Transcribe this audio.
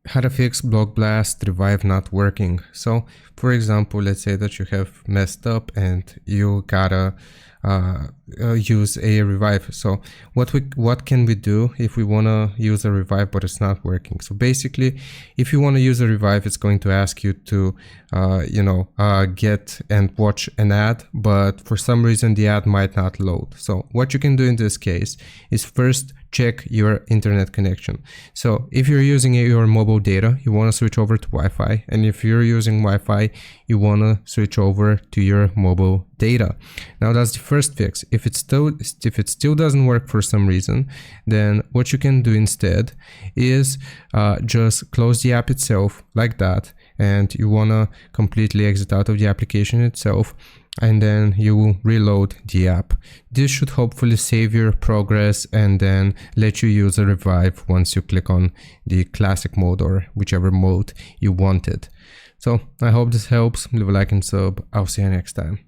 How to fix Block Blast Revive not working. So for example, let's say that you have messed up and you gotta use a revive. So what can we do if we want to use a revive but it's not working? So basically, if you want to use a revive, it's going to ask you to get and watch an ad, but for some reason the ad might not load. So what you can do in this case is first check your internet connection. So if you're using your mobile data, you want to switch over to Wi-Fi, and if you're using Wi-Fi, you want to switch over to your mobile data. Now that's the first fix. If it still doesn't work for some reason, then what you can do instead is just close the app itself like that, and you want to completely exit out of the application itself, and then you will reload the app. This should hopefully save your progress and then let you use a revive once you click on the classic mode or whichever mode you wanted. So I hope this helps. Leave a like and sub. I'll see you next time.